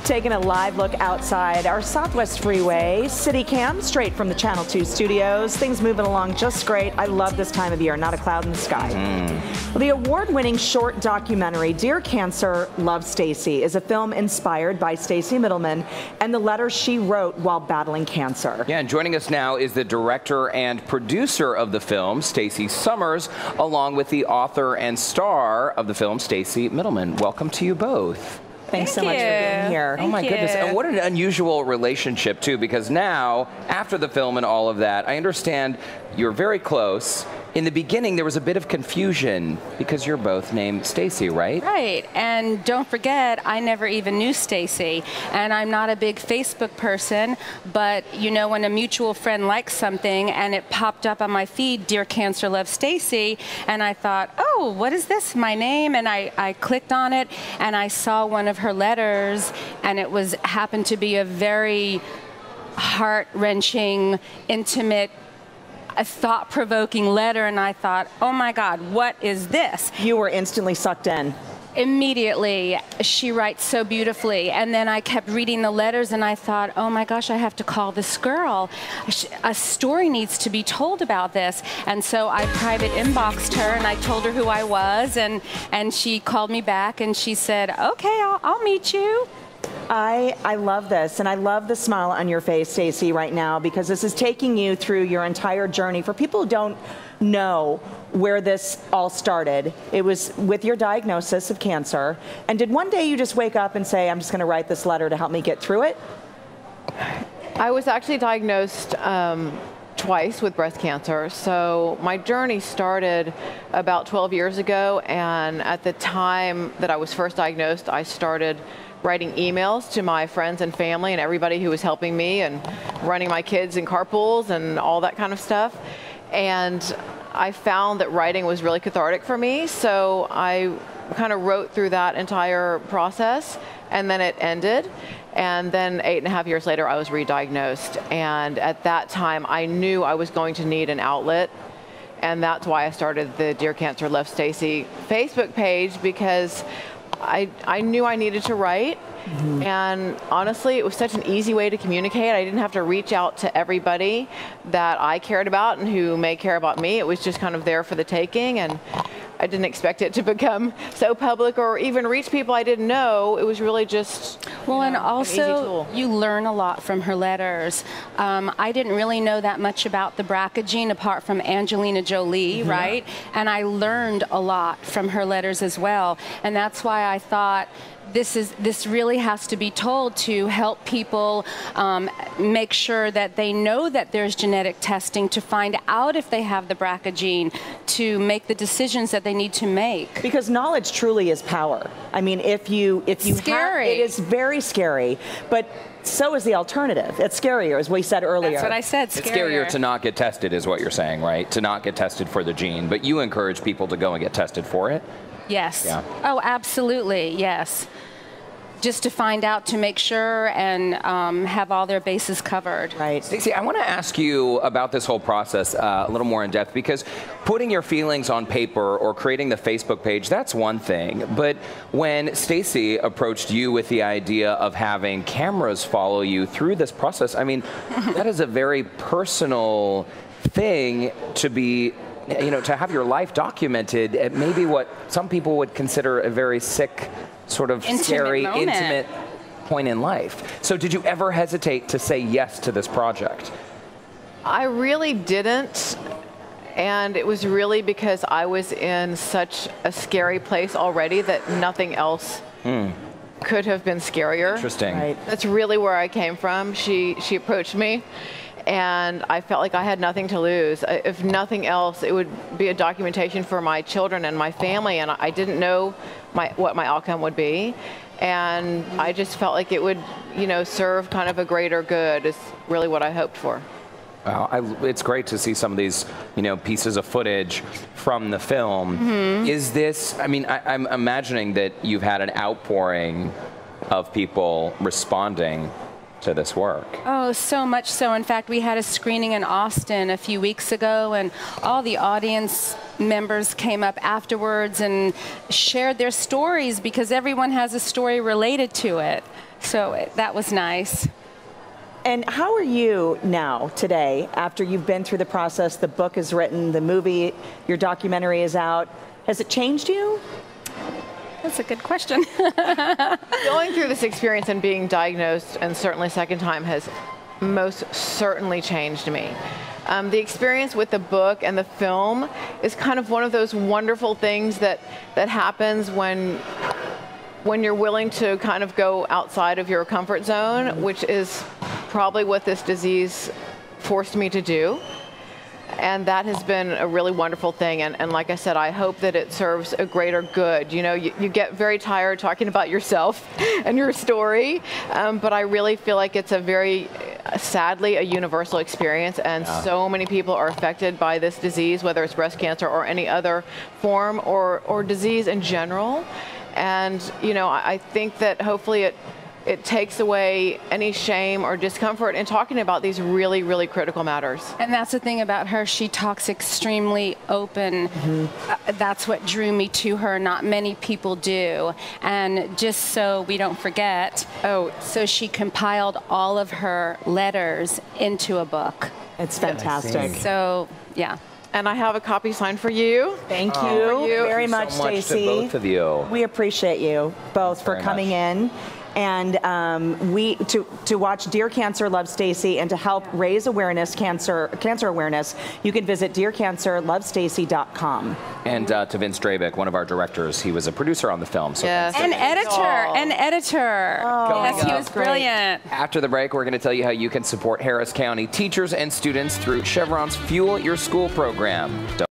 Taking a live look outside our Southwest Freeway City Cam, straight from the Channel 2 studios. Things moving along just great. I love this time of year, not a cloud in the sky. Well, the award-winning short documentary, Dear Cancer, Love Stacy, is a film inspired by Stacy Middleman and the letters she wrote while battling cancer. Yeah, and joining us now is the director and producer of the film, Stacy Summers, along with the author and star of the film, Stacy Middleman. Welcome to you both. Thanks so much for being here. Oh my goodness, and what an unusual relationship too, because now, after the film and all of that, I understand you're very close. In the beginning, there was a bit of confusion because you're both named Stacy, right? Right, and don't forget, I never even knew Stacy, and I'm not a big Facebook person, but you know, when a mutual friend likes something and it popped up on my feed, Dear Cancer, Love Stacy, and I thought, oh, what is this, my name? And I clicked on it, and I saw one of her letters, and it happened to be a very heart-wrenching, intimate, a thought-provoking letter, and I thought, oh my God, what is this? You were instantly sucked in. Immediately. She writes so beautifully, and then I kept reading the letters and I thought, oh my gosh, I have to call this girl. A story needs to be told about this. And so I private inboxed her and I told her who I was, and she called me back and she said, okay, I'll meet you. I love this, and I love the smile on your face, Stacy, right now, because this is taking you through your entire journey. For people who don't know where this all started, it was with your diagnosis of cancer. And did one day you just wake up and say, I'm just going to write this letter to help me get through it? I was actually diagnosed twice with breast cancer. So my journey started about 12 years ago, and at the time that I was first diagnosed, I started writing emails to my friends and family and everybody who was helping me, and running my kids in carpools and all that kind of stuff. And I found that writing was really cathartic for me, so I kind of wrote through that entire process, and then it ended. And then 8.5 years later, I was re-diagnosed. And at that time, I knew I was going to need an outlet. And that's why I started the Dear Cancer, Love Stacy Facebook page, because I knew I needed to write. And honestly, it was such an easy way to communicate. I didn't have to reach out to everybody that I cared about and who may care about me. It was just kind of there for the taking, and I didn't expect it to become so public or even reach people I didn't know. It was really just, well, and an also easy tool. You learn a lot from her letters. I didn't really know that much about the BRCA gene apart from Angelina Jolie, right? And I learned a lot from her letters as well. And that's why I thought this really has to be told to help people make sure that they know that there's genetic testing to find out if they have the BRCA gene, to make the decisions that they need to make. Because knowledge truly is power. I mean, if you scary. It is very scary, but so is the alternative. It's scarier, as we said earlier. That's what I said, scarier. It's scarier to not get tested is what you're saying, right? To not get tested for the gene, but you encourage people to go and get tested for it? Yes. Yeah. Oh, absolutely, yes. Just to find out, to make sure, and have all their bases covered. Right. Stacy, I want to ask you about this whole process a little more in depth, because putting your feelings on paper or creating the Facebook page, that's one thing. But when Stacy approached you with the idea of having cameras follow you through this process, I mean, that is a very personal thing to be, you know, to have your life documented at maybe what some people would consider a very sick, sort of scary, intimate point in life. So did you ever hesitate to say yes to this project? I really didn't. And it was really because I was in such a scary place already that nothing else could have been scarier. Interesting. Right. That's really where I came from. She approached me, and I felt like I had nothing to lose. If nothing else, it would be a documentation for my children and my family, and I didn't know what my outcome would be. And I just felt like it would, you know, serve kind of a greater good, is really what I hoped for. Wow, it's great to see some of these, you know, pieces of footage from the film. Is this, I mean, I'm imagining that you've had an outpouring of people responding to this work. Oh, so much so. In fact, we had a screening in Austin a few weeks ago, and all the audience members came up afterwards and shared their stories, because everyone has a story related to it. So that was nice. And how are you now, today, after you've been through the process, the book is written, the movie, your documentary is out? Has it changed you? That's a good question. Going through this experience and being diagnosed, and certainly second time, has most certainly changed me. The experience with the book and the film is kind of one of those wonderful things that happens when you're willing to kind of go outside of your comfort zone, which is probably what this disease forced me to do. And that has been a really wonderful thing. And like I said, I hope that it serves a greater good. You know, you get very tired talking about yourself and your story, but I really feel like it's a very, sadly, a universal experience. And so many people are affected by this disease, whether it's breast cancer or any other form or disease in general. And, you know, I think that hopefully it takes away any shame or discomfort in talking about these really, really critical matters. And that's the thing about her. She talks extremely open. That's what drew me to her. Not many people do. And just so we don't forget, so she compiled all of her letters into a book. It's fantastic. So, yeah. And I have a copy signed for you. Thank you very much, so much Stacy. to both of you. We appreciate you both for coming in. And to watch Dear Cancer Love Stacy and to help raise awareness, cancer awareness, you can visit dearcancerlovestacy.com. And to Vince Drabick, one of our directors, he was a producer on the film. So Yes. An editor. Yes, he was brilliant. After the break, we're going to tell you how you can support Harris County teachers and students through Chevron's Fuel Your School program.